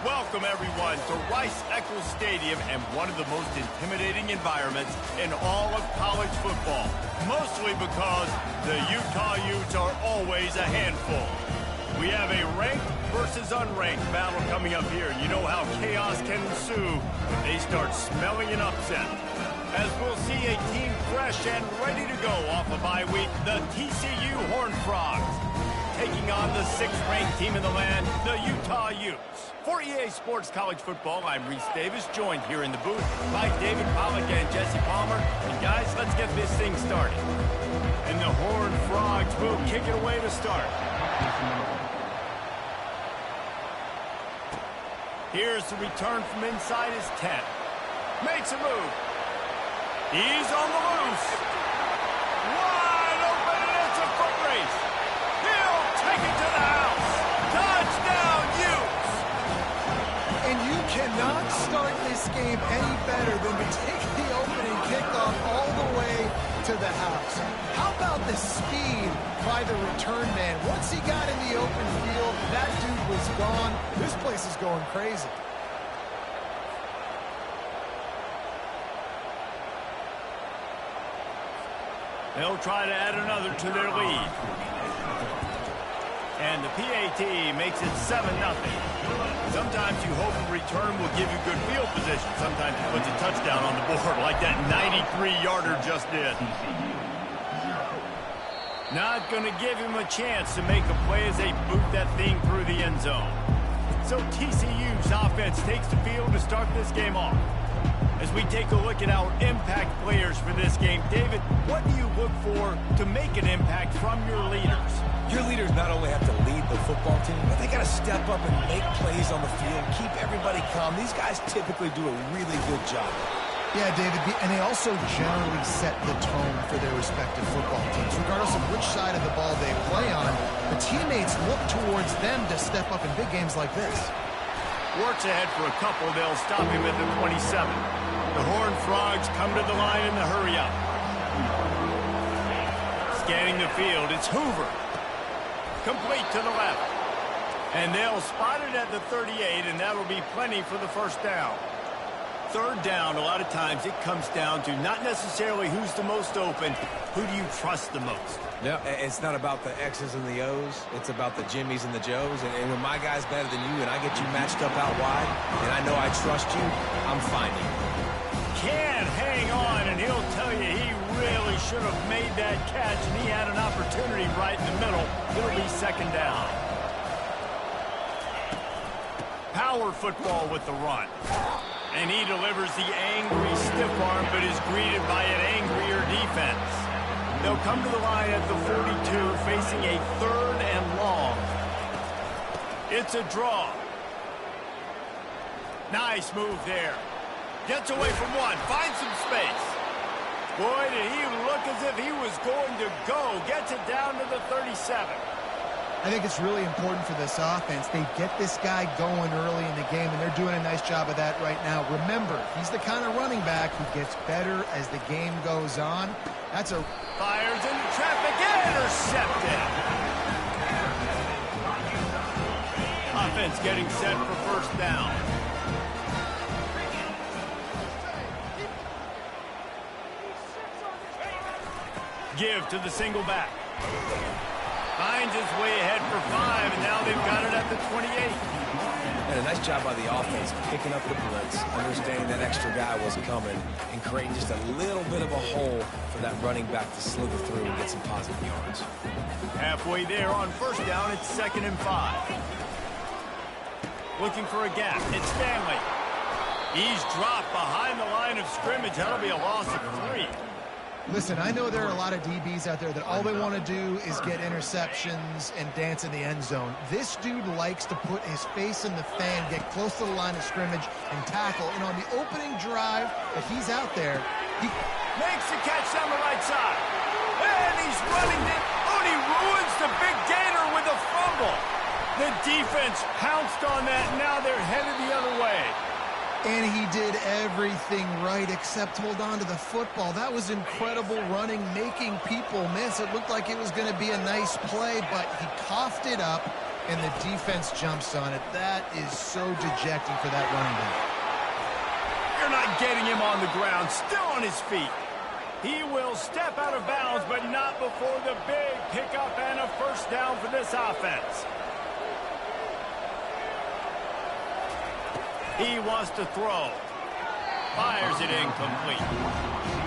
Welcome, everyone, to Rice-Eccles Stadium and one of the most intimidating environments in all of college football, mostly because the Utah Utes are always a handful. We have a ranked versus unranked battle coming up here, and you know how chaos can ensue when they start smelling an upset. As we'll see a team fresh and ready to go off a bye week, the TCU Horned Frogs, taking on the 6th-ranked team in the land, the Utah Utes. For EA Sports College Football, I'm Reese Davis, joined here in the booth by David Pollack and Jesse Palmer. And guys, let's get this thing started. And the Horned Frogs will kick it away to start. Here's the return from inside his 10. Makes a move. He's on the loose. Wide open, and it's a foot race. He'll take it to the house. Touchdown, Utes! And you cannot start this game any better than to take the opening kickoff all the way to the house. How about the speed by the return man? Once he got in the open field, that dude was gone. This place is going crazy. They'll try to add another to their lead. And the PAT makes it 7-0. Sometimes you hope a return will give you good field position. Sometimes it puts a touchdown on the board like that 93-yarder just did. Not going to give him a chance to make a play as they boot that thing through the end zone. So TCU's offense takes the field to start this game off. As we take a look at our impact players for this game, David, what do you look for to make an impact from your leaders? Your leaders not only have to lead the football team, but they got to step up and make plays on the field, keep everybody calm. These guys typically do a really good job. Yeah, David, and they also generally set the tone for their respective football teams. Regardless of which side of the ball they play on, the teammates look towards them to step up in big games like this. Works ahead for a couple. They'll stop him at the 27. The Horned Frogs come to the line in the hurry up. Scanning the field, it's Hoover. Complete to the left. And they'll spot it at the 38, and that'll be plenty for the first down. Third down, a lot of times it comes down to not necessarily who's the most open, who do you trust the most? Yeah, it's not about the X's and the O's. It's about the Jimmies and the Joes. And when my guy's better than you and I get you matched up out wide, and I know I trust you, I'm finding you. Can't hang on, and he'll tell you he really should have made that catch, and he had an opportunity right in the middle. It'll be second down. Power football with the run. And he delivers the angry stiff arm, but is greeted by an angrier defense. They'll come to the line at the 42, facing a 3rd and long. It's a draw. Nice move there. Gets away from one, finds some space. Boy, did he look as if he was going to go. Gets it down to the 37. I think it's really important for this offense. They get this guy going early in the game, and they're doing a nice job of that right now. Remember, he's the kind of running back who gets better as the game goes on. That's a... Fires into traffic, intercepted. Offense getting set for first down. Give to the single back. Finds his way ahead for 5, and now they've got it at the 28. And a nice job by the offense picking up the blitz, understanding that extra guy was coming, and creating just a little bit of a hole for that running back to slither through and get some positive yards. Halfway there on first down, it's 2nd and 5. Looking for a gap. It's Stanley. He's dropped behind the line of scrimmage. That'll be a loss of 3. Listen, I know there are a lot of DBs out there that all they want to do is get interceptions and dance in the end zone. This dude likes to put his face in the fan, get close to the line of scrimmage, and tackle. And on the opening drive that he's out there, he makes the catch down the right side. And he's running it. Oh, and he ruins the big gainer with a fumble. The defense pounced on that, and now they're headed the other way. And he did everything right except hold on to the football. That was incredible running, making people miss. It looked like it was going to be a nice play, but he coughed it up, and the defense jumps on it. That is so dejecting for that running back. You're not getting him on the ground, still on his feet. He will step out of bounds, but not before the big pickup and a first down for this offense. He wants to throw. Fires it incomplete.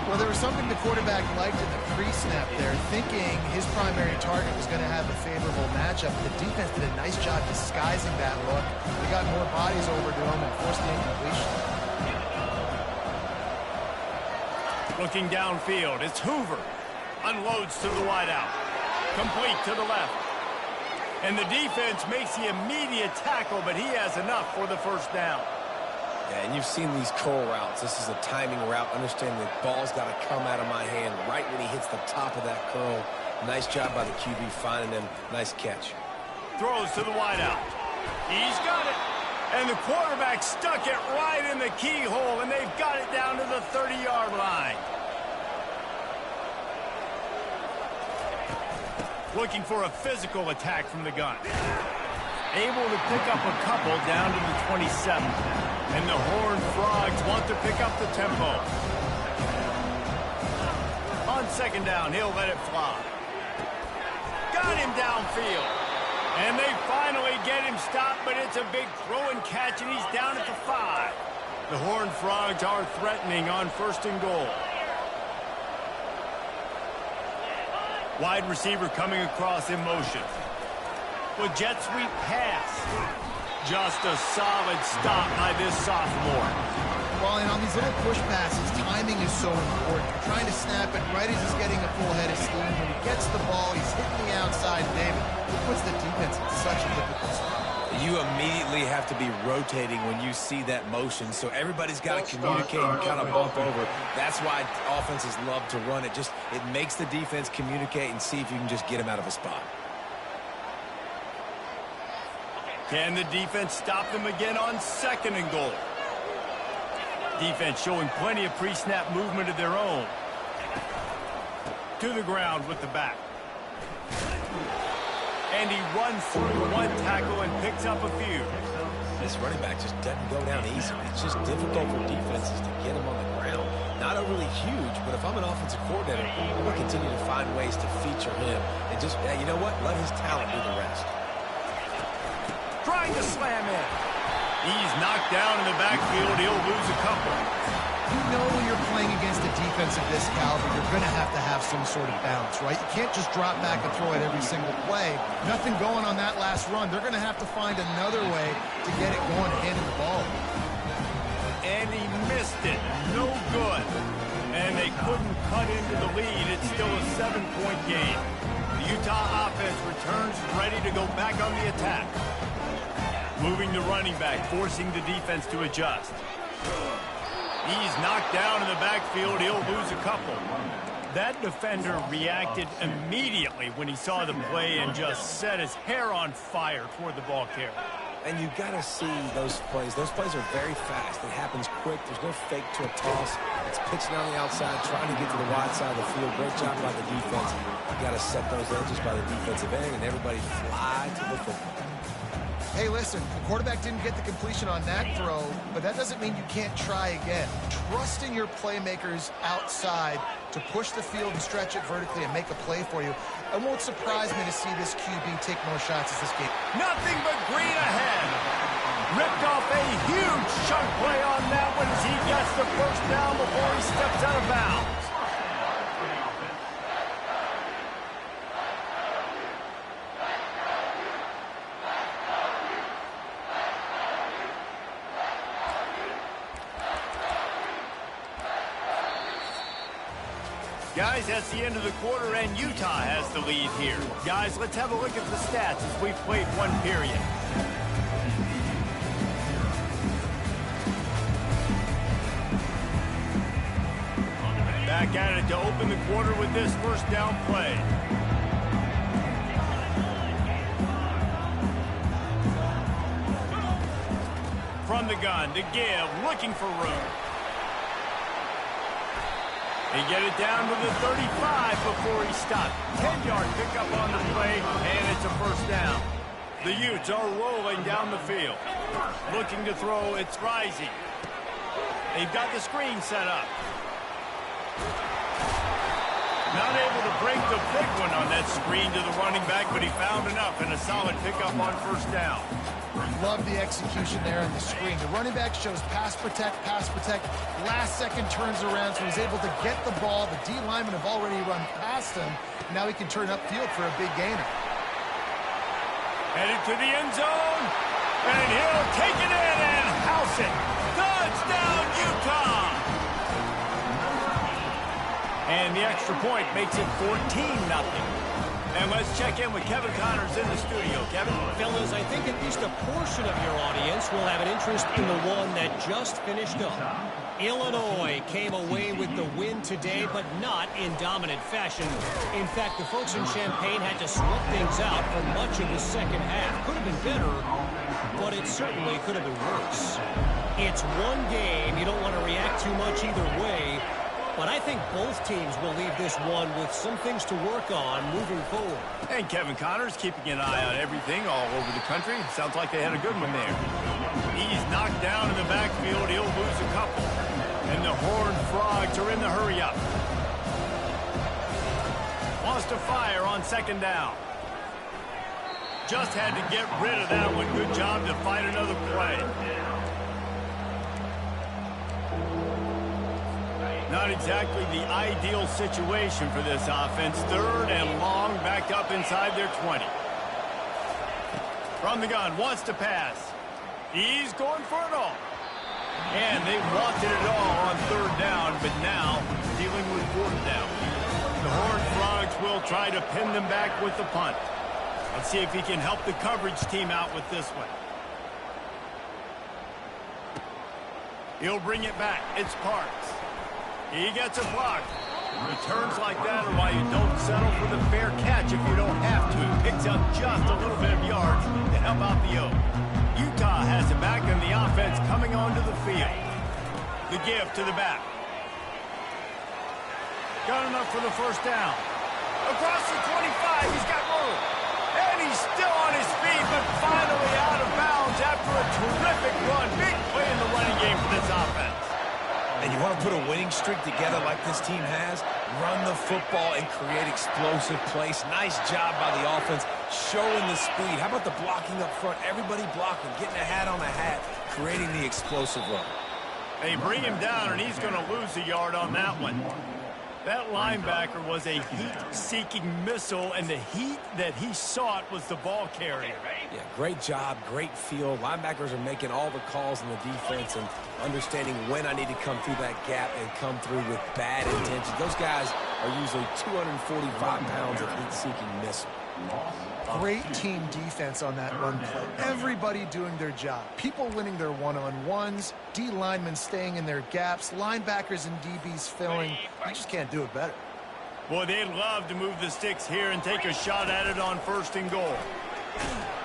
Well, there was something the quarterback liked in the pre-snap there, thinking his primary target was going to have a favorable matchup. The defense did a nice job disguising that look. They got more bodies over to him and forced the incompletion. Looking downfield, it's Hoover. Unloads to the wideout. Complete to the left. And the defense makes the immediate tackle, but he has enough for the first down. Yeah, and you've seen these curl routes. This is a timing route. Understand the ball's got to come out of my hand right when he hits the top of that curl. Nice job by the QB finding him. Nice catch. Throws to the wideout. He's got it. And the quarterback stuck it right in the keyhole, and they've got it down to the 30-yard line. Looking for a physical attack from the gun. Able to pick up a couple down to the 27. And the Horned Frogs want to pick up the tempo. On second down, he'll let it fly. Got him downfield. And they finally get him stopped, but it's a big throw and catch, and he's down at the 5. The Horned Frogs are threatening on first and goal. Wide receiver coming across in motion. With jet sweep pass. Just a solid stop by this sophomore. Well, and on these little push passes, timing is so important. You're trying to snap it right as he's getting a full head of steam. When he gets the ball, he's hitting the outside. David, it puts the defense in such a difficult spot. You immediately have to be rotating when you see that motion, so everybody's got to communicate and kind of bump over. That's why offenses love to run it. It makes the defense communicate and see if you can just get him out of a spot. Can the defense stop them again on second and goal? Defense showing plenty of pre-snap movement of their own. To the ground with the back. And he runs through one tackle and picks up a few. This running back just doesn't go down easy. It's just difficult for defenses to get him on the ground. Not overly huge, but if I'm an offensive coordinator, I'm going to continue to find ways to feature him. And just, you know what? Let his talent do the rest. Trying to slam in. He's knocked down in the backfield. He'll lose a couple. You know when you're playing against a defense of this caliber, you're going to have some sort of balance, right? You can't just drop back and throw it every single play. Nothing going on that last run. They're going to have to find another way to get it going and handing the ball. And he missed it. No good. And they couldn't cut into the lead. It's still a 7-point game. The Utah offense returns ready to go back on the attack. Moving the running back, forcing the defense to adjust. He's knocked down in the backfield. He'll lose a couple. That defender reacted immediately when he saw the play and just set his hair on fire toward the ball carrier. And you got to see those plays. Those plays are very fast. It happens quick. There's no fake to a toss. It's pitching on the outside, trying to get to the wide side of the field. Great job by the defense. You got to set those edges by the defensive end, and everybody fly to the football. Hey, listen, the quarterback didn't get the completion on that throw, but that doesn't mean you can't try again. Trust in your playmakers outside to push the field and stretch it vertically and make a play for you. It won't surprise me to see this QB take more shots as this game. Nothing but green ahead. Ripped off a huge chunk play on that one as he gets the first down before he steps out of bounds. Guys, that's the end of the quarter, and Utah has the lead here. Guys, let's have a look at the stats as we've played one period. Back at it to open the quarter with this first down play. From the gun to give, looking for room. They get it down to the 35 before he stopped. 10-yard pickup on the play, and it's a first down. The Utes are rolling down the field. Looking to throw, it's Rising. They've got the screen set up. Not able to break the big one on that screen to the running back, but he found enough and a solid pickup on first down. Love the execution there on the screen. The running back shows pass protect. Last second turns around, so he's able to get the ball. The D linemen have already run past him. Now he can turn upfield for a big gainer. Headed to the end zone, and he'll take it in and house it. Touchdown, Utah! And the extra point makes it 14-0. And let's check in with Kevin Connors in the studio. Kevin? Fellas, I think at least a portion of your audience will have an interest in the one that just finished up. Illinois came away with the win today, but not in dominant fashion. In fact, the folks in Champaign had to sweat things out for much of the second half. Could have been better, but it certainly could have been worse. It's one game. You don't want to react too much either way. But I think both teams will leave this one with some things to work on moving forward. And Kevin Connors keeping an eye on everything all over the country. Sounds like they had a good one there. He's knocked down in the backfield. He'll lose a couple. And the Horned Frogs are in the hurry-up. Wants to fire on second down. Just had to get rid of that one. Good job to fight another play. Not exactly the ideal situation for this offense. Third and long, backed up inside their 20. From the gun, wants to pass. He's going for it all. And they wanted it all on third down, but now dealing with fourth down. The Horned Frogs will try to pin them back with the punt. Let's see if he can help the coverage team out with this one. He'll bring it back. It's Parks. He gets a block. Returns like that are why you don't settle for the fair catch if you don't have to. Picks up just a little bit of yards to help out the Oak. Utah has it back and the offense coming onto the field. The give to the back. Got enough for the first down. Across the 25, he's got room. And he's still on his feet, but finally out of bounds after a terrific run. Big play in the running game for this offense. And you want to put a winning streak together like this team has? Run the football and create explosive plays. Nice job by the offense, showing the speed. How about the blocking up front? Everybody blocking, getting a hat on a hat, creating the explosive run. They bring him down, and he's going to lose a yard on that one. That linebacker was a heat-seeking missile, and the heat that he sought was the ball carrier. Yeah, great job, great feel. Linebackers are making all the calls in the defense and understanding when I need to come through that gap and come through with bad intention. Those guys are usually 245 pounds of heat-seeking missile. Great team defense on that run play. Everybody doing their job. People winning their one-on-ones, D linemen staying in their gaps, linebackers and DBs filling. You just can't do it better. Boy, they'd love to move the sticks here and take a shot at it on first and goal.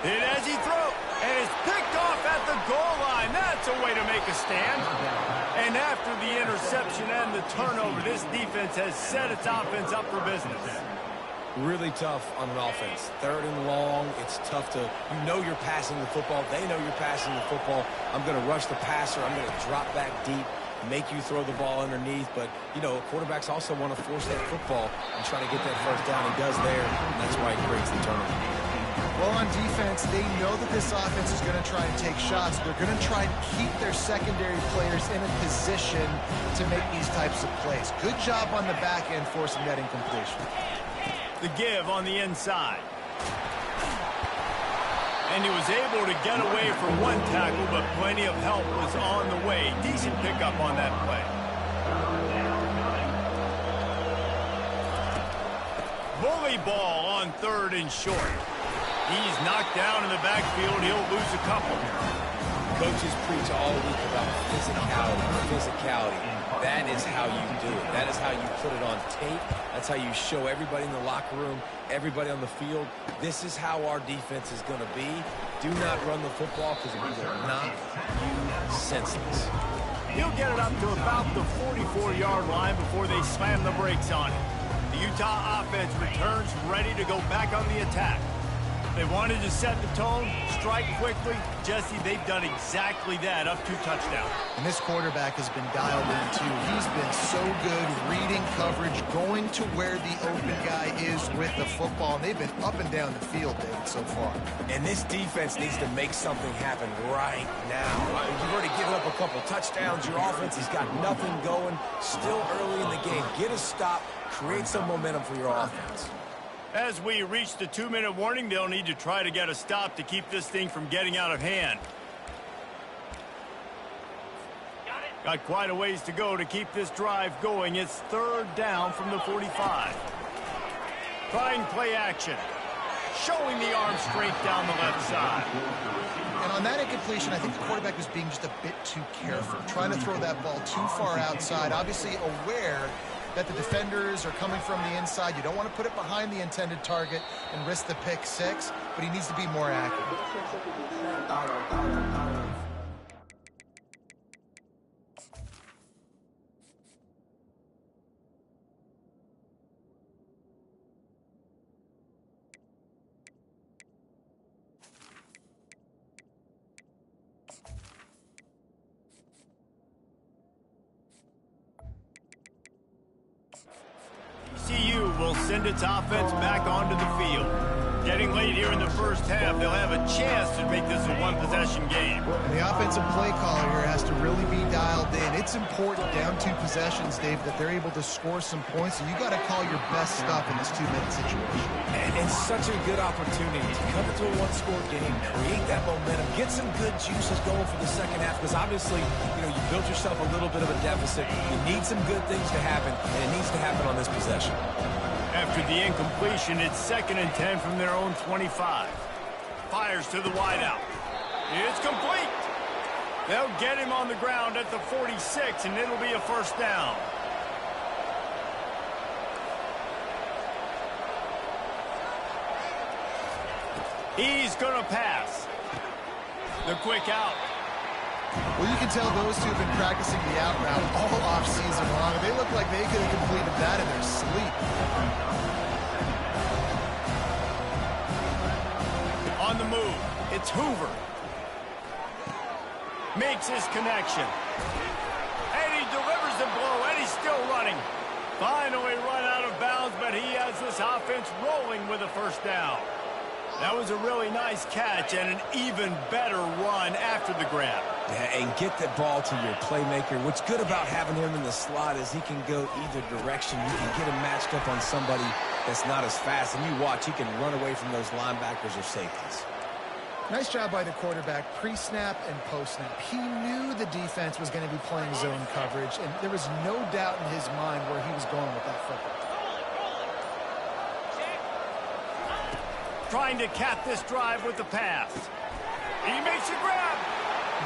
Hit as he throws, and it's picked off at the goal line. That's a way to make a stand. And after the interception and the turnover, this defense has set its offense up for business. Really tough on an offense. Third and long, it's tough to, you know you're passing the football. They know you're passing the football. I'm going to rush the passer. I'm going to drop back deep, make you throw the ball underneath. But, you know, quarterbacks also want to force that football and try to get that first down. He does there, and that's why he creates the turnover. Well, on defense, they know that this offense is going to try and take shots. They're going to try and keep their secondary players in a position to make these types of plays. Good job on the back end forcing that incompletion. The give on the inside. And he was able to get away from one tackle, but plenty of help was on the way. Decent pickup on that play. Bully ball on third and short. He's knocked down in the backfield. He'll lose a couple. Coaches preach all week about physicality. That is how you do it. That is how you put it on tape. That's how you show everybody in the locker room, everybody on the field. This is how our defense is going to be. Do not run the football because we will knock you senseless. He'll get it up to about the 44-yard line before they slam the brakes on it. The Utah offense returns ready to go back on the attack. They wanted to set the tone, strike quickly. Jesse, they've done exactly that, up 2 touchdowns. And this quarterback has been dialed in, too. He's been so good reading coverage, going to where the open guy is with the football. And they've been up and down the field, David, so far. And this defense needs to make something happen right now. You've already given up a couple touchdowns. Your offense has got nothing going. Still early in the game. Get a stop. Create some momentum for your offense. As we reach the 2-minute warning, they'll need to try to get a stop to keep this thing from getting out of hand. Got quite a ways to go to keep this drive going. It's 3rd down from the 45. Trying play action. Showing the arm straight down the left side. And on that incompletion, I think the quarterback was being just a bit too careful, trying to throw that ball too far outside, obviously aware that the defenders are coming from the inside. You don't want to put it behind the intended target and risk the pick 6, but he needs to be more accurate. TCU will send its offense back onto the field. Getting late here in the first half, they'll have a chance to make this a one-possession game. And the offensive play caller here has to really be dialed in. It's important down 2 possessions, Dave, that they're able to score some points, and you got to call your best stuff in this 2-minute situation. And it's such a good opportunity to come into a 1-score game, create that momentum, get some good juices going for the second half, because obviously, you built yourself a little bit of a deficit. You need some good things to happen, and it needs to happen on this possession. After the incompletion, it's 2nd and 10 from their own 25. Fires to the wideout. It's complete. They'll get him on the ground at the 46, and it'll be a 1st down. He's going to pass. The quick out. Well, you can tell those two have been practicing the out route all off-season long. They look like they could have completed that in their sleep. On the move, it's Hoover. Makes his connection. And he delivers the blow, and he's still running. Finally run out of bounds, but he has this offense rolling with a 1st down. That was a really nice catch and an even better run after the grab. Yeah, and get the ball to your playmaker. What's good about having him in the slot is he can go either direction. You can get him matched up on somebody that's not as fast, and you watch, he can run away from those linebackers or safeties. Nice job by the quarterback, pre-snap and post-snap. He knew the defense was going to be playing zone coverage, and there was no doubt in his mind where he was going with that football. Trying to cap this drive with the pass. He makes a grab.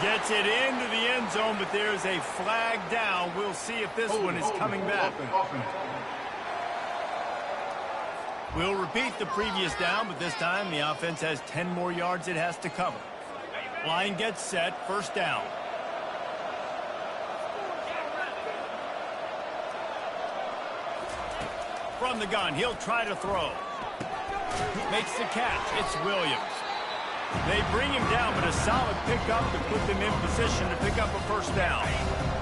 Gets it into the end zone, but there's a flag down. We'll see if this one is coming back. We'll repeat the previous down, but this time the offense has 10 more yards it has to cover. Line gets set, 1st down. From the gun, he'll try to throw. Makes the catch. It's Williams. They bring him down, but a solid pickup to put them in position to pick up a 1st down.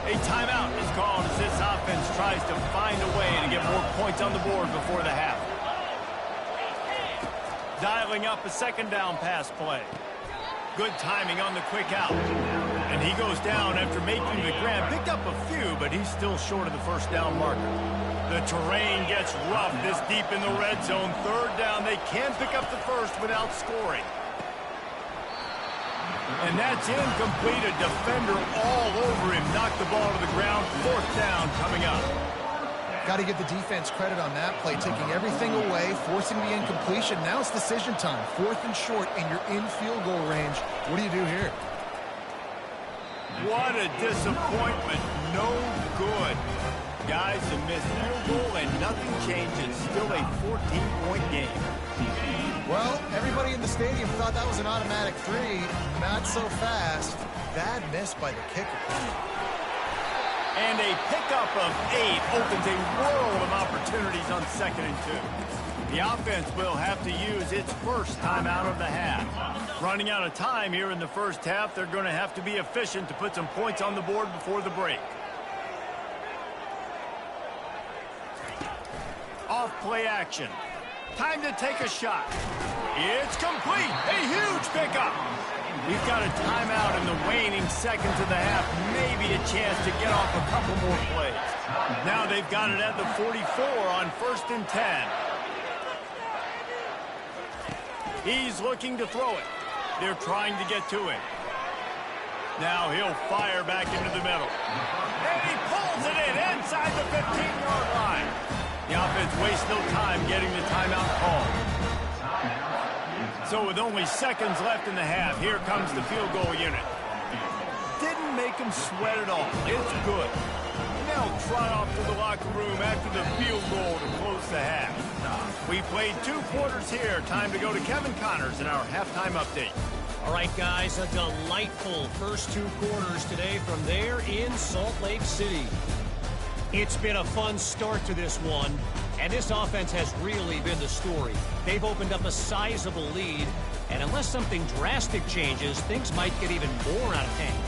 A timeout is called as this offense tries to find a way to get more points on the board before the half. Dialing up a 2nd down pass play. Good timing on the quick out. And he goes down after making the grab. Picked up a few, but he's still short of the 1st down marker. The terrain gets rough this deep in the red zone. 3rd down. They can pick up the 1st without scoring. And that's incomplete. A defender all over him. Knocked the ball to the ground. 4th down coming up. Got to give the defense credit on that play, taking everything away, forcing the incompletion. Now it's decision time. 4th and short, and you're in field goal range. What do you do here? What a disappointment. No good. Guys, a missed field goal and nothing changes. Still a 14-point game. Well, everybody in the stadium thought that was an automatic 3. Not so fast. Bad miss by the kicker. And a pickup of 8 opens a world of opportunities on 2nd and 2. The offense will have to use its first timeout of the half. Running out of time here in the first half, they're going to have to be efficient to put some points on the board before the break. Off play action. Time to take a shot. It's complete. A huge pickup. We've got a timeout in the waning seconds of the half. Maybe a chance to get off a couple more plays. Now they've got it at the 44 on 1st and 10. He's looking to throw it. They're trying to get to him. Now he'll fire back into the middle. And he pulls it in inside the 15-yard line. The offense wastes no time getting the timeout called. So with only seconds left in the half, here comes the field goal unit. Didn't make him sweat at all. It's good. Now trot off to the locker room after the field goal to close the half. We played 2 quarters here. Time to go to Kevin Connors in our halftime update. All right, guys, a delightful first 2 quarters today from there in Salt Lake City. It's been a fun start to this one, and this offense has really been the story. They've opened up a sizable lead, and unless something drastic changes, things might get even more out of hand.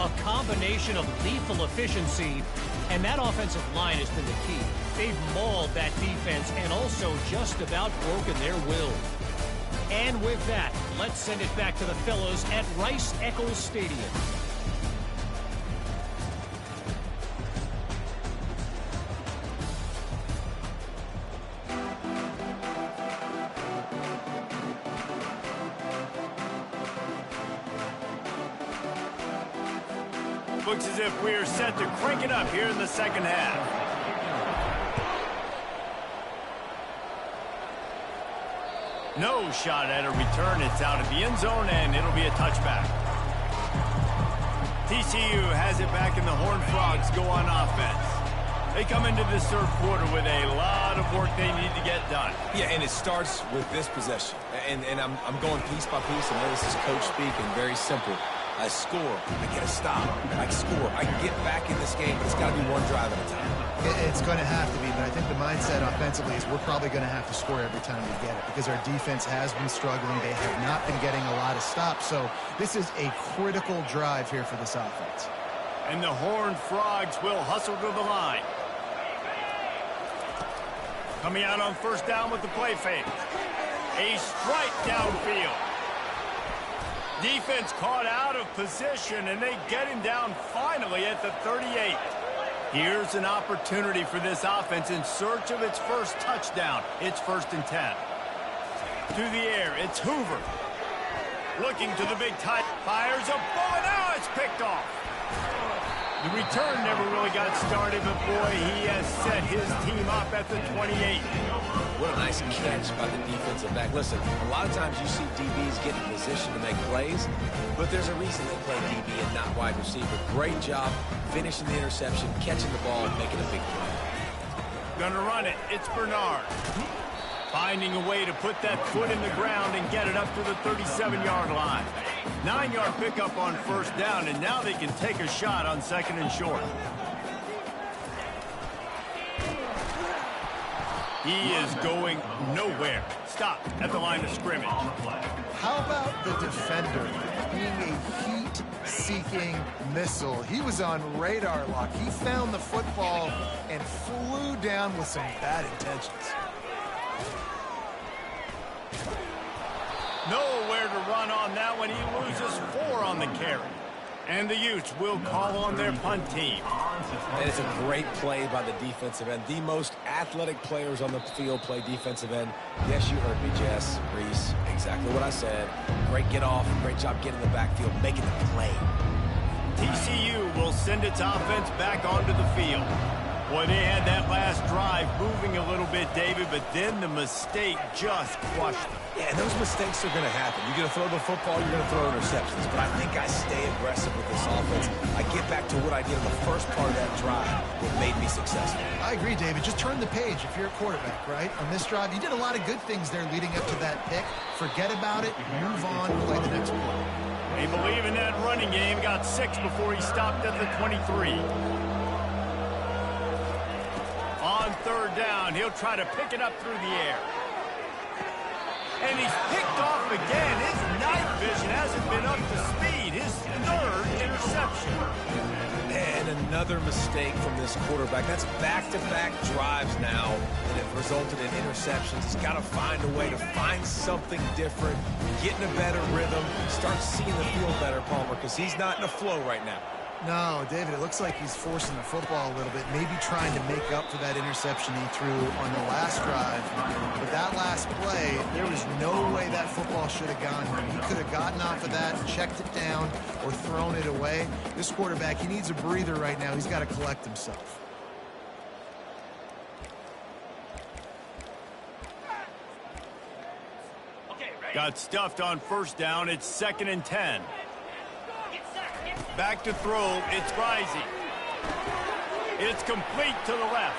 A combination of lethal efficiency, and that offensive line has been the key. They've mauled that defense and also just about broken their will. And with that, let's send it back to the fellows at Rice-Eccles Stadium. Looks as if we're set to crank it up here in the second half. No shot at a return. It's out of the end zone, and it'll be a touchback. TCU has it back, and the Horned Frogs go on offense. They come into this third quarter with a lot of work they need to get done. Yeah, and it starts with this possession. And I'm going piece by piece. I know this is coach speak and very simple. I score, I get a stop, I score. I can get back in this game, but it's got to be one drive at a time. It's going to have to be, but I think the mindset offensively is we're probably going to have to score every time we get it because our defense has been struggling. They have not been getting a lot of stops, so this is a critical drive here for this offense. And the Horned Frogs will hustle to the line. Coming out on first down with the play fake. A strike downfield. Defense caught out of position, and they get him down finally at the 38. Here's an opportunity for this offense in search of its first touchdown. It's 1st and 10. To the air, it's Hoover. Looking to the big tight. Fires a bullet. Now it's picked off. The return never really got started, but boy, he has set his team up at the 28. What a nice catch by the defensive back. Listen, a lot of times you see DBs get in position to make plays, but there's a reason they play DB and not wide receiver. Great job finishing the interception, catching the ball, and making a big play. Gonna run it. It's Bernard. Finding a way to put that foot in the ground and get it up to the 37-yard line. 9-yard pickup on first down, and now they can take a shot on 2nd and short. He is going nowhere. Stop at the line of scrimmage. How about the defender being a heat-seeking missile? He was on radar lock. He found the football and flew down with some bad intentions. Nowhere to run on that one. He loses 4 on the carry. And the Utes will call on their punt team. And it's a great play by the defensive end. The most athletic players on the field play defensive end. Yes, you heard me, Jess, Reese. Exactly what I said. Great get off. Great job getting the backfield, making the play. TCU will send its offense back onto the field. Boy, they had that last drive moving a little bit, David, but then the mistake just crushed them. Yeah, and those mistakes are going to happen. You're going to throw the football, you're going to throw interceptions. But I think I stay aggressive with this offense. I get back to what I did in the first part of that drive that made me successful. I agree, David. Just turn the page if you're a quarterback, right? On this drive, you did a lot of good things there leading up to that pick. Forget about it, move on, play the next play. They believe in that running game. Got 6 before he stopped at the 23. third down. He'll try to pick it up through the air. And he's picked off again. His night vision hasn't been up to speed. His third interception. And another mistake from this quarterback. That's back-to-back drives now that have resulted in interceptions. He's got to find a way to find something different, get in a better rhythm, start seeing the field better, Palmer, because he's not in a flow right now. No, David, it looks like he's forcing the football a little bit, maybe trying to make up for that interception he threw on the last drive. But that last play, there was no way that football should have gone to him. He could have gotten off of that, checked it down, or thrown it away. This quarterback, he needs a breather right now. He's got to collect himself. Got stuffed on first down. It's 2nd and 10. Back to throw. It's Rising. It's complete to the left.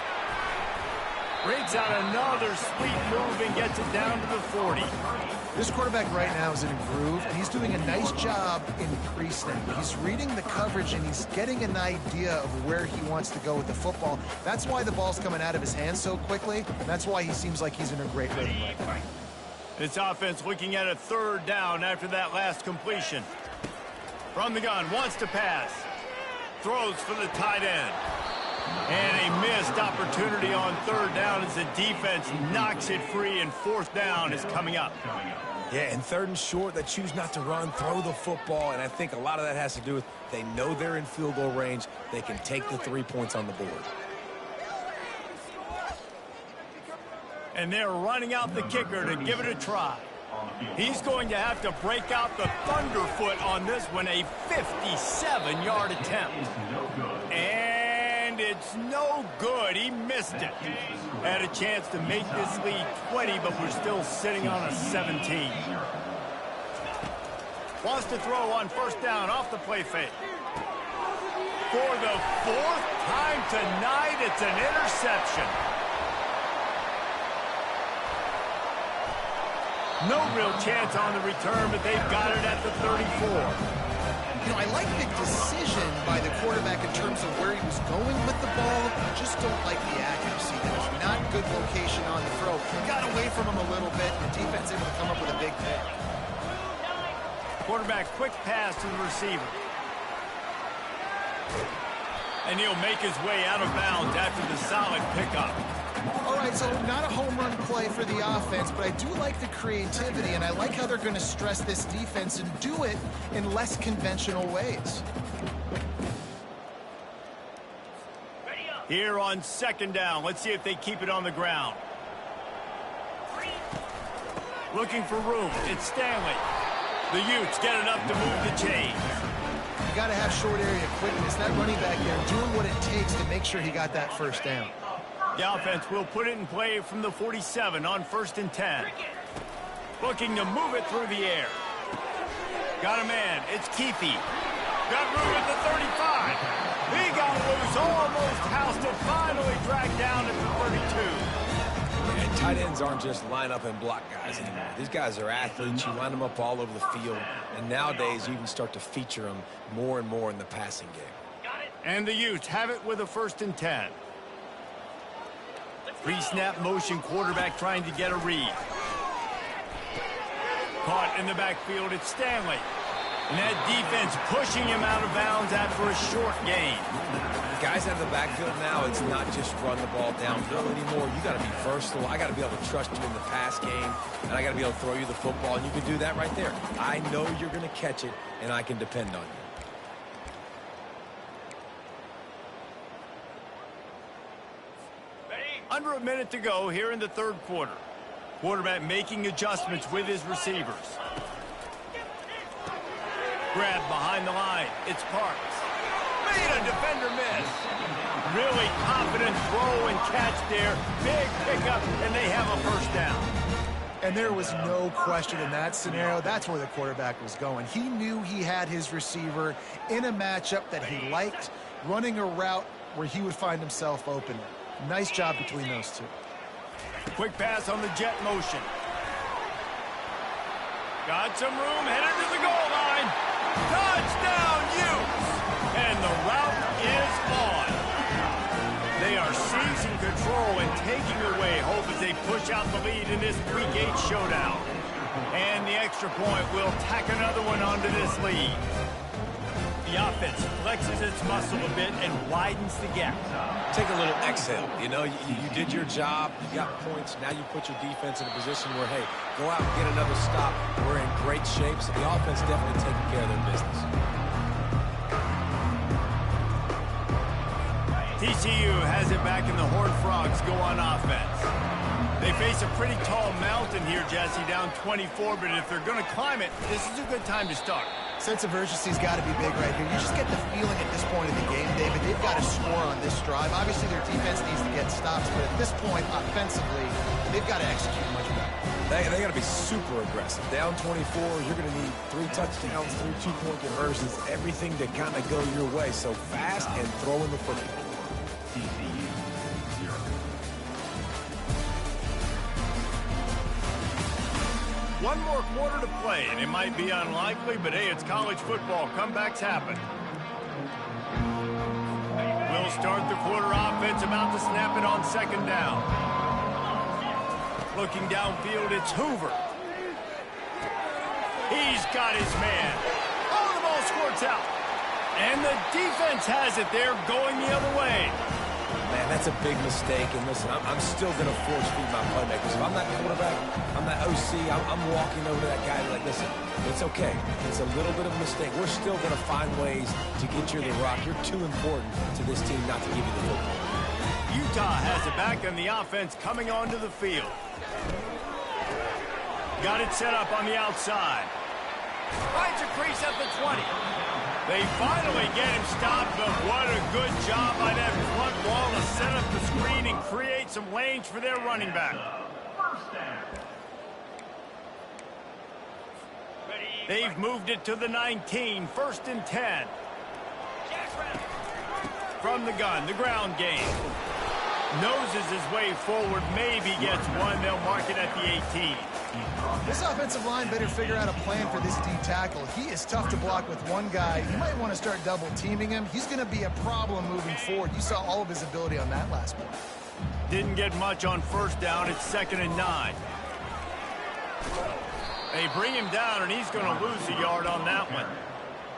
Brings out another sweet move and gets it down to the 40. This quarterback right now is in a groove, and he's doing a nice job in pre-snap. He's reading the coverage, and he's getting an idea of where he wants to go with the football. That's why the ball's coming out of his hands so quickly, and that's why he seems like he's in a great rhythm right now. This offense looking at a third down after that last completion. From the gun, wants to pass. Throws for the tight end. And a missed opportunity on third down as the defense knocks it free, and fourth down is coming up. Yeah, and 3rd and short, they choose not to run, throw the football, and I think a lot of that has to do with they know they're in field goal range. They can take the 3 points on the board. And they're running out the kicker to give it a try. He's going to have to break out the thunderfoot on this one, a 57-yard attempt. And it's no good. He missed it. Had a chance to make this lead 20, but we're still sitting on a 17. Wants to throw on first down off the play fake. For the 4th time tonight, it's an interception. No real chance on the return, but they've got it at the 34. You know, I like the decision by the quarterback in terms of where he was going with the ball. Just don't like the accuracy. There's not good location on the throw. Got away from him a little bit, and the defense able to come up with a big pick. Quarterback quick pass to the receiver. And he'll make his way out of bounds after the solid pickup. All right, so not a home run play for the offense, but I do like the creativity, and I like how they're going to stress this defense and do it in less conventional ways. Here on 2nd down, let's see if they keep it on the ground. Looking for room, it's Stanley. The Utes get enough to move the chains. You got to have short area quickness. That running back there doing what it takes to make sure he got that first down. The offense will put it in play from the 47 on 1st and 10. Looking to move it through the air. Got a man. It's Keefe. Got room at the 35. He got loose, almost housed it, finally dragged down at the 32. And tight ends aren't just line up and block guys anymore. These guys are athletes. You line them up all over the field. And nowadays, you can start to feature them more and more in the passing game. And the Utes have it with a 1st and 10. Pre-snap motion, quarterback trying to get a read. Caught in the backfield, it's Stanley. And that defense pushing him out of bounds after a short gain. Guys out of the backfield now, it's not just run the ball downhill anymore. You got to be versatile. I got to be able to trust you in the pass game, and I got to be able to throw you the football, and you can do that right there. I know you're going to catch it, and I can depend on you. Under a minute to go here in the 3rd quarter. Quarterback making adjustments with his receivers. Grab behind the line. It's Parks. Made a defender miss. Really confident throw and catch there. Big pickup, and they have a first down. And there was no question in that scenario. That's where the quarterback was going. He knew he had his receiver in a matchup that he liked, running a route where he would find himself open. Nice job between those two. Quick pass on the jet motion. Got some room, headed to the goal line. Touchdown, Utes! And the route is on. They are seizing control and out the lead in this Week 8 showdown. And the extra point will tack another one onto this lead. The offense flexes its muscle a bit and widens the gap. Take a little exhale. You know, you did your job. You got points. Now you put your defense in a position where, hey, go out and get another stop. We're in great shape, so the offense definitely taking care of their business. TCU has it back, and the Horned Frogs go on offense. They face a pretty tall mountain here, Jesse, down 24, but if they're going to climb it, this is a good time to start. Sense of urgency's got to be big right here. You just get the feeling at this point in the game, David, they've got to score on this drive. Obviously, their defense needs to get stops, but at this point, offensively, they've got to execute much better. They got to be super aggressive. Down 24, you're going to need 3 touchdowns, 3 two-point conversions, everything to kind of go your way. So fast and throwing the football. One more quarter to play, and it might be unlikely, but hey, it's college football. Comebacks happen. We'll start the quarter offense, about to snap it on second down. Looking downfield, it's Hoover. He's got his man. Oh, the ball squirts out. And the defense has it there, going the other way. Man, that's a big mistake. And listen, I'm still going to force feed my playmakers. If I'm that quarterback, I'm that OC, I'm walking over to that guy like, listen, it's okay. It's a little bit of a mistake. We're still going to find ways to get you the rock. You're too important to this team not to give you the football. Utah has it back, and the offense coming onto the field. Got it set up on the outside. Finds a crease at the 20. They finally get him stopped, but what a good job by that front wall to set up the screen and create some lanes for their running back. They've moved it to the 19, 1st and 10. From the gun, the ground game. Noses his way forward, maybe gets one. They'll mark it at the 18. This offensive line better figure out a plan for this D tackle. He is tough to block with one guy. You might want to start double teaming him. He's going to be a problem moving forward. You saw all of his ability on that last one. Didn't get much on first down. It's 2nd and 9. They bring him down, and he's going to lose a yard on that one.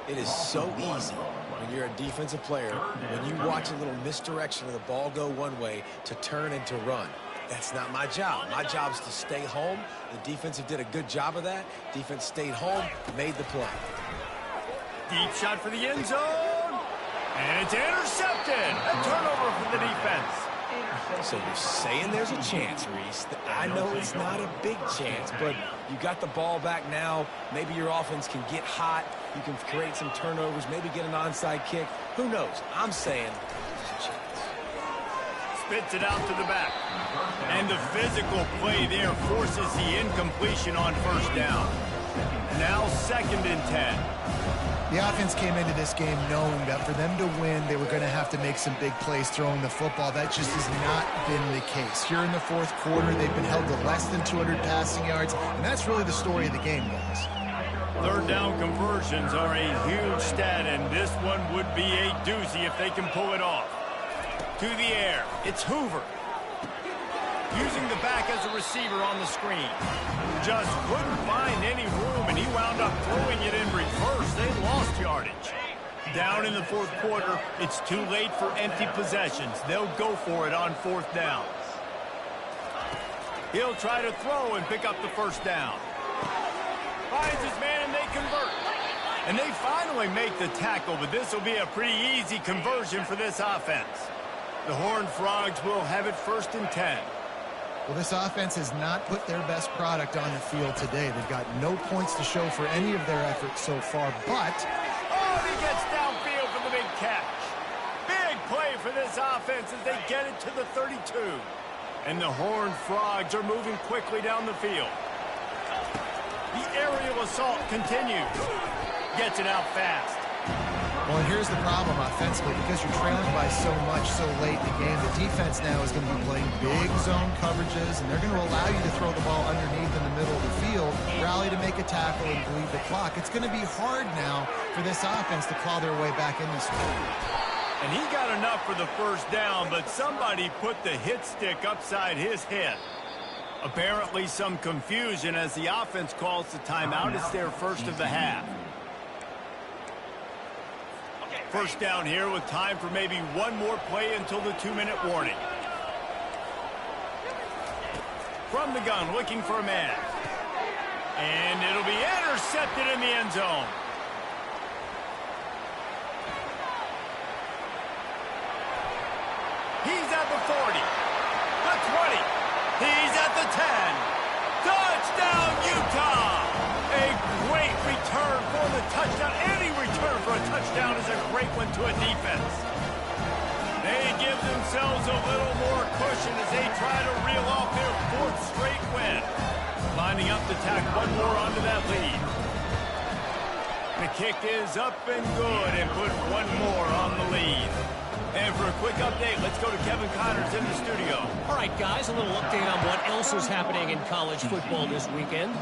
It is so easy when you're a defensive player, when you watch a little misdirection of the ball go one way, to turn and to run. That's not my job. My job is to stay home. The defensive did a good job of that. Defense stayed home, made the play. Deep shot for the end zone. And it's intercepted. A turnover for the defense. So you're saying there's a chance, Reese. I know it's not a big chance, but you got the ball back now. Maybe your offense can get hot. You can create some turnovers, maybe get an onside kick. Who knows? I'm saying there's a chance. Spits it out to the back. And the physical play there forces the incompletion on first down. Now 2nd and 10. The offense came into this game knowing that for them to win, they were going to have to make some big plays throwing the football. That just has not been the case. Here in the 4th quarter, they've been held to less than 200 passing yards, and that's really the story of the game, guys. 3rd down conversions are a huge stat, and this one would be a doozy if they can pull it off. To the air, it's Hoover. Using the back as a receiver on the screen. Just couldn't find any room, and he wound up throwing it in reverse. They lost yardage. Down in the 4th quarter, it's too late for empty possessions. They'll go for it on 4th down. He'll try to throw and pick up the 1st down. Finds his man, and they convert. And they finally make the tackle, but this will be a pretty easy conversion for this offense. The Horned Frogs will have it 1st and 10. Well, this offense has not put their best product on the field today. They've got no points to show for any of their efforts so far, but... Oh, he gets downfield for the big catch. Big play for this offense as they get it to the 32. And the Horned Frogs are moving quickly down the field. The aerial assault continues. Gets it out fast. Well, and here's the problem offensively. Because you're trailing by so much so late in the game, the defense now is going to be playing big zone coverages, and they're going to allow you to throw the ball underneath in the middle of the field, rally to make a tackle, and bleed the clock. It's going to be hard now for this offense to claw their way back in this one. And he got enough for the 1st down, but somebody put the hit stick upside his head. Apparently some confusion as the offense calls the timeout. It's their first of the half. First down here with time for maybe one more play until the 2-minute warning. From the gun, looking for a man. And it'll be intercepted in the end zone. He's at the 40, the 20. He's at the 10. Touchdown, Utah! A great return for the touchdown. Any return for a touchdown is a great one to a defense. They give themselves a little more cushion as they try to reel off their 4th straight win. Lining up to tack one more onto that lead. The kick is up and good and put one more on the lead. And for a quick update, let's go to Kevin Connors in the studio. All right, guys, a little update on what else is happening in college football this weekend.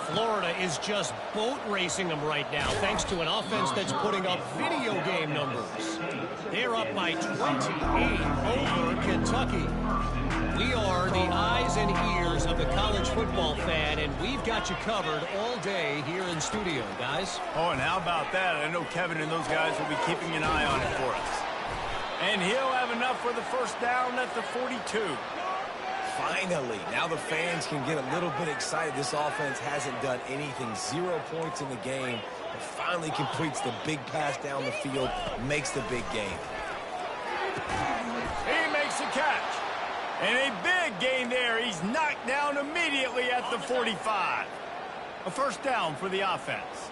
Florida is just boat racing them right now, thanks to an offense that's putting up video game numbers. They're up by 28 over Kentucky. We are the eyes and ears of the college football fan, and we've got you covered all day here in studio, guys. Oh, and how about that? I know Kevin and those guys will be keeping an eye on it for us. And he'll have enough for the first down at the 42. Finally, now the fans can get a little bit excited. This offense hasn't done anything. 0 points in the game, but finally completes the big pass down the field, makes the big game. He makes a catch. And a big gain there. He's knocked down immediately at the 45. A first down for the offense.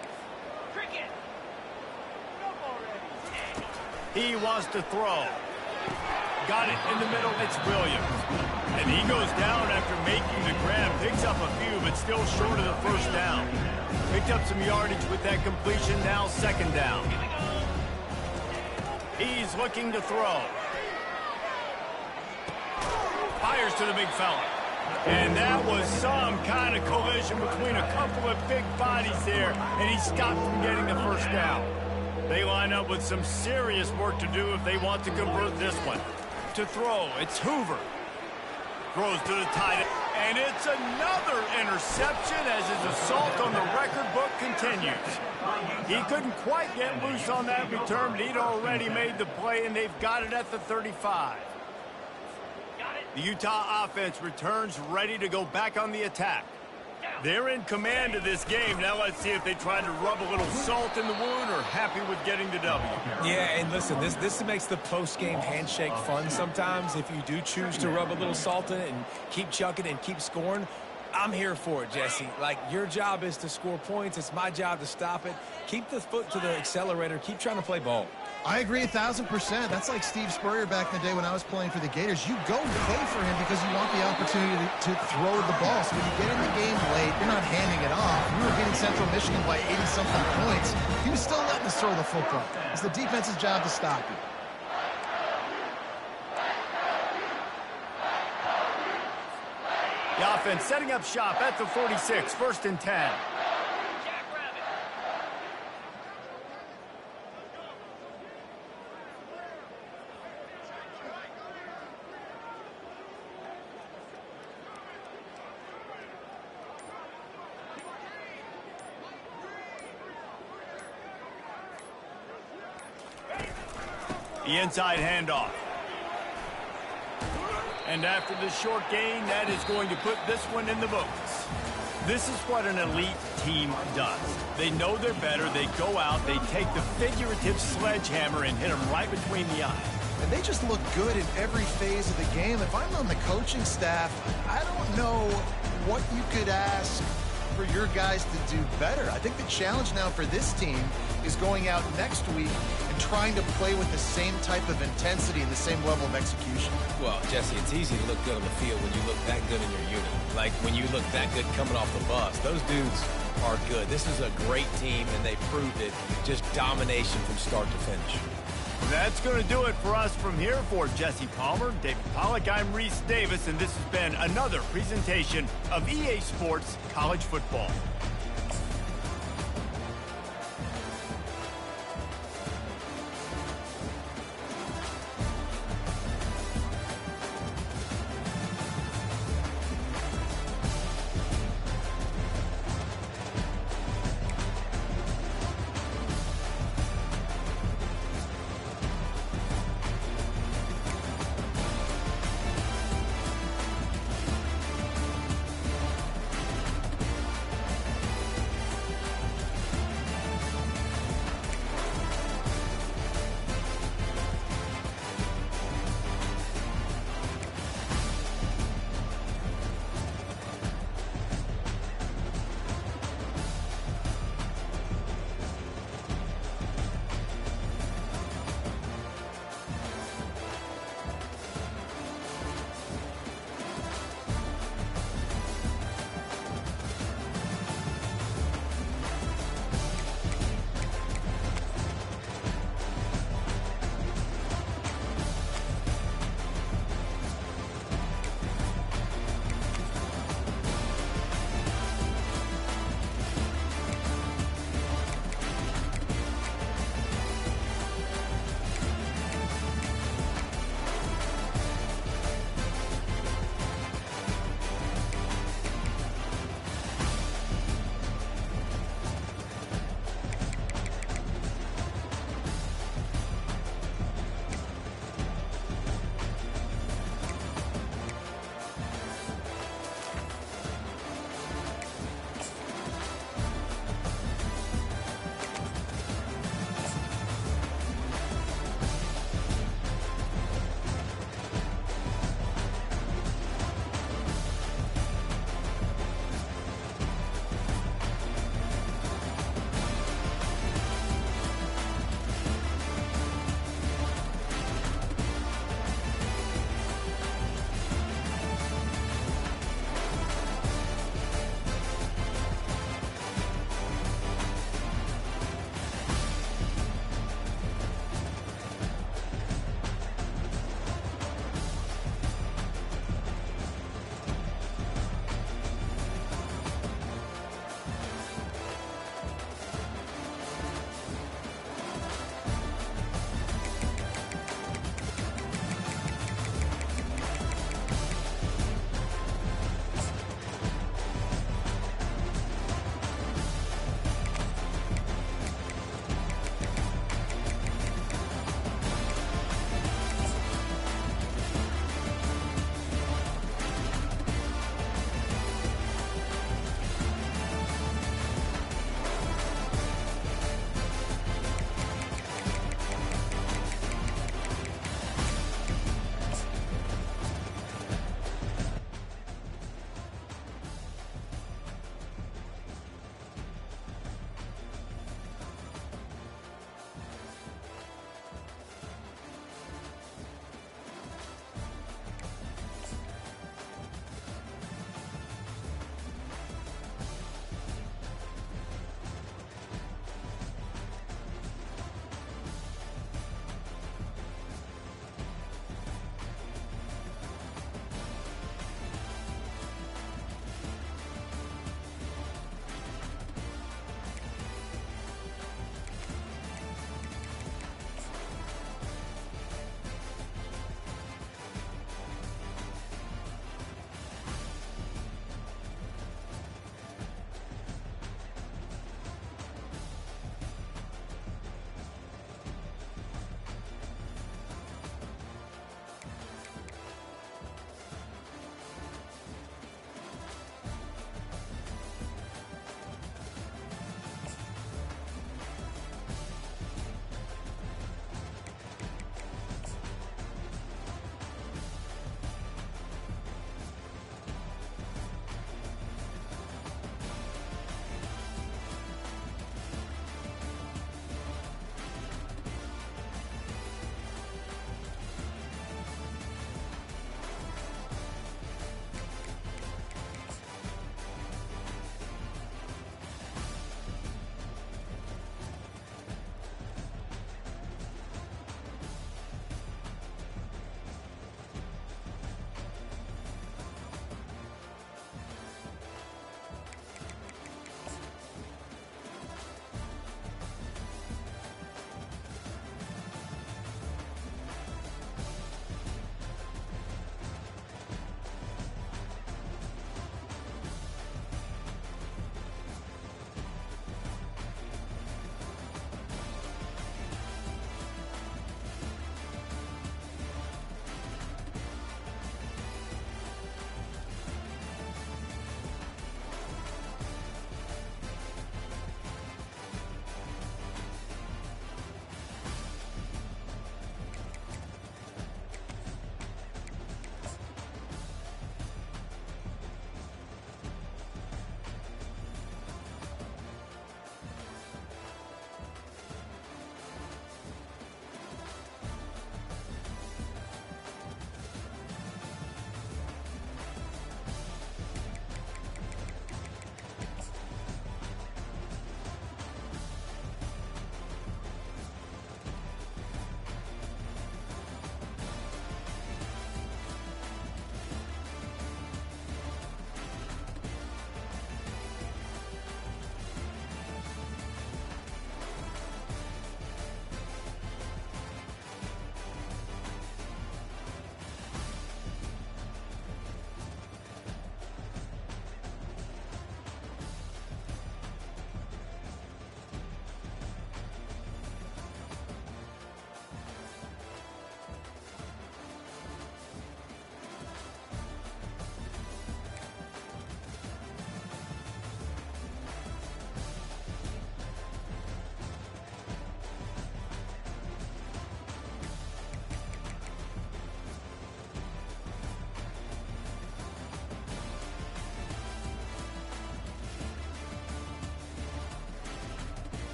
He wants to throw. Got it in the middle. It's Williams. And he goes down after making the grab. Picks up a few, but still short of the first down. Picked up some yardage with that completion. Now 2nd down. He's looking to throw. Fires to the big fella. And that was some kind of collision between a couple of big bodies there, and he stopped from getting the first down. They line up with some serious work to do if they want to convert this one. To throw, it's Hoover. Throws to the tight end, and it's another interception as his assault on the record book continues. He couldn't quite get loose on that return, but he'd already made the play, and they've got it at the 35. The Utah offense returns ready to go back on the attack. They're in command of this game. Now let's see if they try to rub a little salt in the wound or happy with getting the W. Yeah, and listen, this makes the post-game handshake fun sometimes. If you do choose to rub a little salt in it and keep chucking and keep scoring, I'm here for it, Jesse. Like, your job is to score points. It's my job to stop it. Keep the foot to the accelerator. Keep trying to play ball. I agree 1,000%. That's like Steve Spurrier back in the day when I was playing for the Gators. You go play for him because you want the opportunity to throw the ball. So when you get in the game late, you're not handing it off. We were beating Central Michigan by 80-something points. He was still letting us throw the football. It's the defense's job to stop you. The offense setting up shop at the 46, 1st and 10. The inside handoff. And after the short gain, that is going to put this one in the books. This is what an elite team does. They know they're better. They go out. They take the figurative sledgehammer and hit them right between the eyes. And they just look good in every phase of the game. If I'm on the coaching staff, I don't know what you could ask for your guys to do better. I think the challenge now for this team is going out next week and trying to play with the same type of intensity and the same level of execution. Well, Jesse, it's easy to look good on the field when you look that good in your unit. Like when you look that good coming off the bus. Those dudes are good. This is a great team, and they proved it. Just domination from start to finish. That's going to do it for us from here. For Jesse Palmer, David Pollack, I'm Reese Davis, and this has been another presentation of EA Sports College Football.